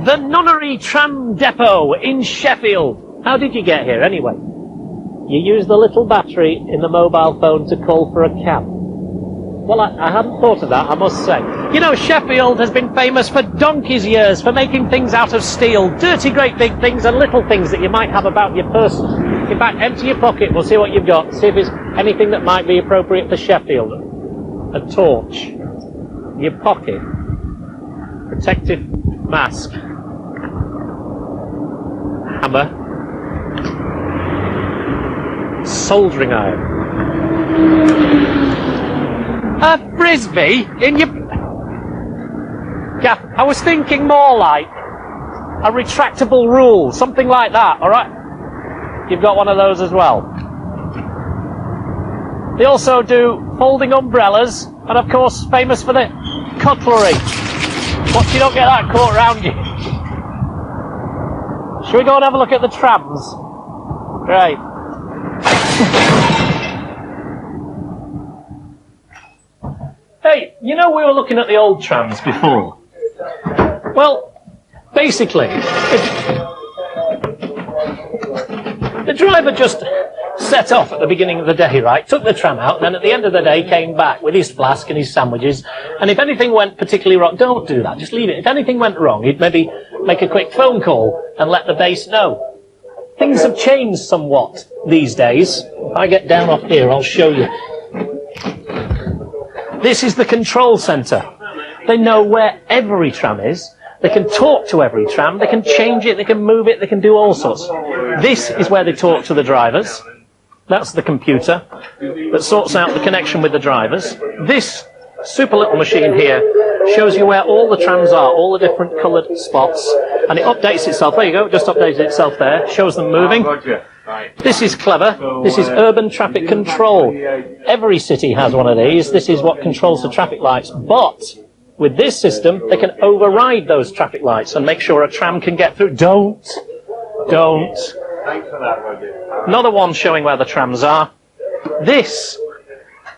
The Nunnery Tram Depot in Sheffield. How did you get here anyway? You used the little battery in the mobile phone to call for a cab. Well, I hadn't thought of that, I must say. You know, Sheffield has been famous for donkey's years for making things out of steel. Dirty, great big things and little things that you might have about your person. In fact, empty your pocket, we'll see what you've got. See if there's anything that might be appropriate for Sheffield. A torch. Your pocket. Protective mask. Hammer. Soldering iron. A frisbee in your... Gaff, I was thinking more like a retractable rule, something like that, alright? You've got one of those as well. They also do folding umbrellas, and of course famous for the cutlery. Watch you don't get that caught round you. Shall we go and have a look at the trams? Right. Hey, you know we were looking at the old trams before? Well, basically, the driver just set off at the beginning of the day, right? Took the tram out, and then at the end of the day came back with his flask and his sandwiches. And if anything went particularly wrong, don't do that, just leave it. If anything went wrong, he'd maybe make a quick phone call and let the base know. Things have changed somewhat these days. If I get down off here, I'll show you. This is the control centre. They know where every tram is. They can talk to every tram. They can change it. They can move it. They can do all sorts. This is where they talk to the drivers. That's the computer that sorts out the connection with the drivers. This super little machine here shows you where all the trams are, all the different coloured spots, and it updates itself. There you go, it just updated itself there, shows them moving. This is clever. This is urban traffic control. Every city has one of these. This is what controls the traffic lights. But with this system, they can override those traffic lights and make sure a tram can get through. Don't. Another one showing where the trams are. This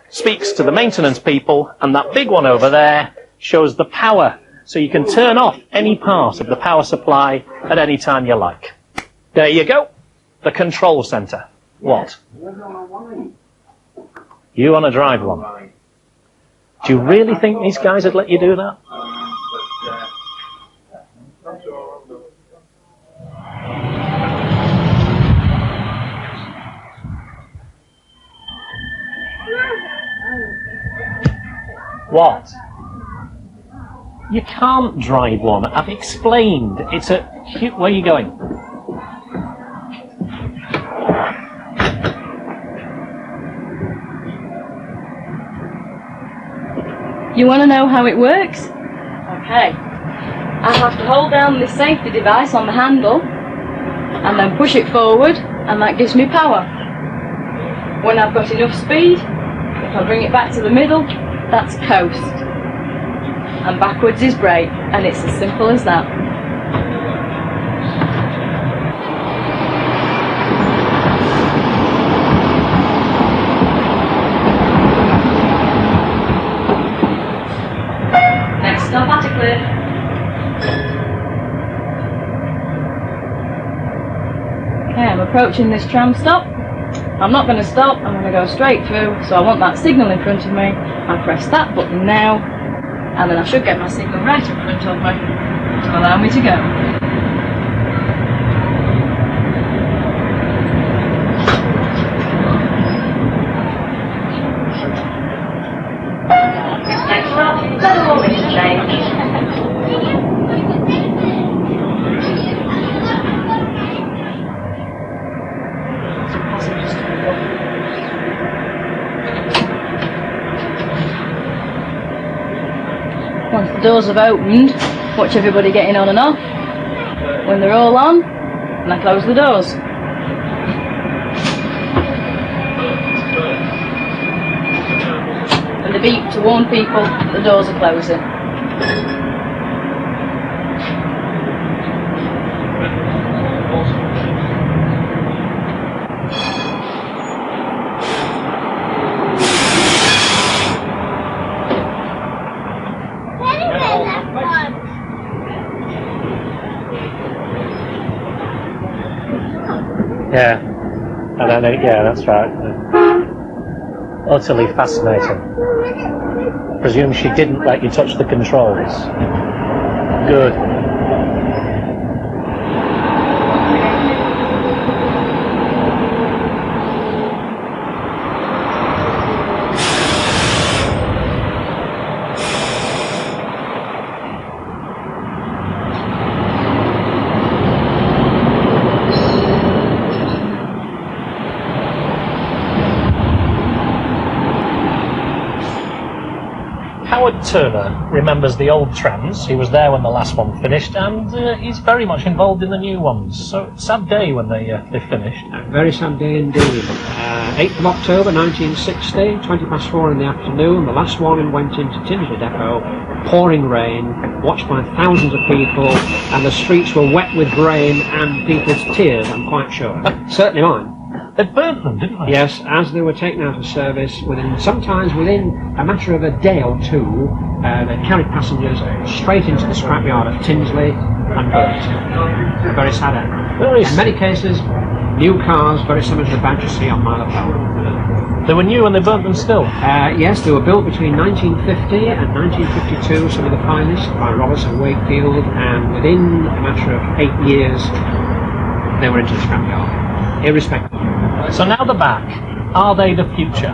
speaks to the maintenance people, and that big one over there shows the power. So you can turn off any part of the power supply at any time you like. There you go. The control centre. What? You want to drive one? Do you really think these guys would let you do that? What? You can't drive one. I've explained. It's a... Where are you going? You want to know how it works? Okay. I have to hold down this safety device on the handle and then push it forward, and that gives me power. When I've got enough speed, if I bring it back to the middle, that's coast. And backwards is brake, and it's as simple as that. Stop at a cliff. Okay, I'm approaching this tram stop. I'm not going to stop, I'm going to go straight through, so I want that signal in front of me. I press that button now, and then I should get my signal right in front of me to allow me to go. Next stop, Level Interchange. Once the doors have opened, watch everybody getting on and off. When they're all on, and I close the doors. And the beep to warn people that the doors are closing. Yeah. And then, yeah, that's right. Utterly fascinating. Presume she didn't let you touch the controls. Good. Howard Turner remembers the old trams. He was there when the last one finished, and he's very much involved in the new ones. So, sad day when they finished. A very sad day indeed. 8th of October 1960, 20 past 4 in the afternoon, the last one went into Tinsley Depot, pouring rain, watched by thousands of people, and the streets were wet with rain and people's tears, I'm quite sure. Certainly mine. They burnt them, didn't they? Yes, as they were taken out of service, sometimes within a matter of a day or two, they carried passengers straight into the scrapyard at Tinsley and burnt. A very sad end. In many cases, new cars, very similar to the badge you see on my lapel. They were new and they burnt them still? Yes, they were built between 1950 and 1952, some of the finest, by Robertson Wakefield, and within a matter of 8 years, they were into the scrapyard, irrespective. So now they're back. Are they the future?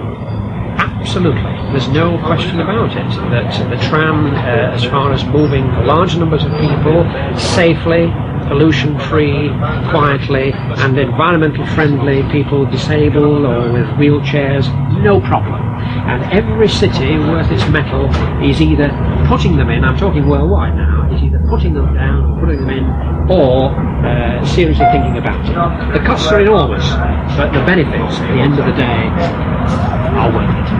Absolutely. There's no question about it. That the tram, as far as moving large numbers of people safely, pollution-free, quietly, and environmental-friendly, people disabled or with wheelchairs, no problem. And every city worth its metal is either putting them in, I'm talking worldwide now, is either putting them down or putting them in, or seriously thinking about it. The costs are enormous, but the benefits at the end of the day are worth it.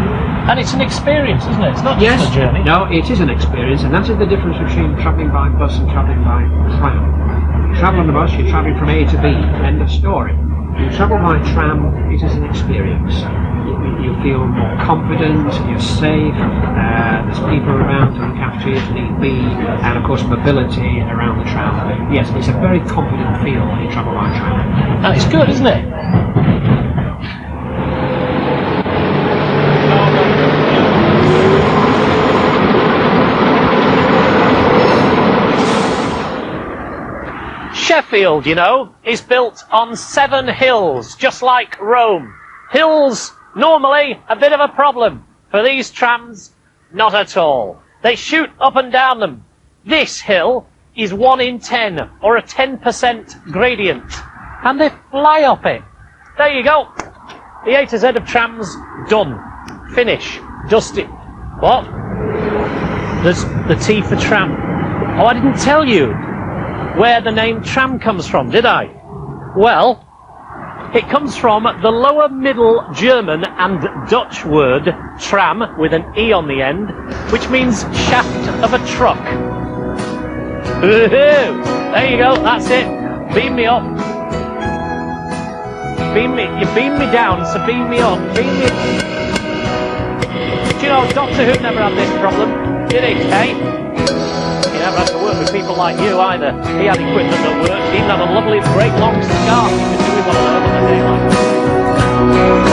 And it's an experience, isn't it? It's not just a journey. No, it is an experience, and that is the difference between travelling by bus and travelling by tram. You travel on the bus, you're travelling from A to B, end of story. You travel by tram, it is an experience. You feel more confident, you're safe, there's people around to look after you if need be, and of course mobility around the tram. Yes, it's a very confident feel when you travel by tram. And it's good, isn't it? Sheffield, you know, is built on 7 hills, just like Rome. Hills, normally, a bit of a problem. For these trams, not at all. They shoot up and down them. This hill is 1 in 10, or a 10% gradient. And they fly up it. There you go. The A to Z of trams, done. Finish. Dust it. What? There's the T for tram. Oh, I didn't tell you where the name tram comes from, did I? Well, it comes from the lower Middle German and Dutch word tram with an E on the end, which means shaft of a truck. Woohoo! There you go, that's it. Beam me up. You beam me down, so beam me up. Beam me. Do you know, Doctor Who never had this problem, did he, eh? He never had to work with people like you either. He had equipment that worked. He even had a lovely, great long cigar. He could do with one of those on a day like this.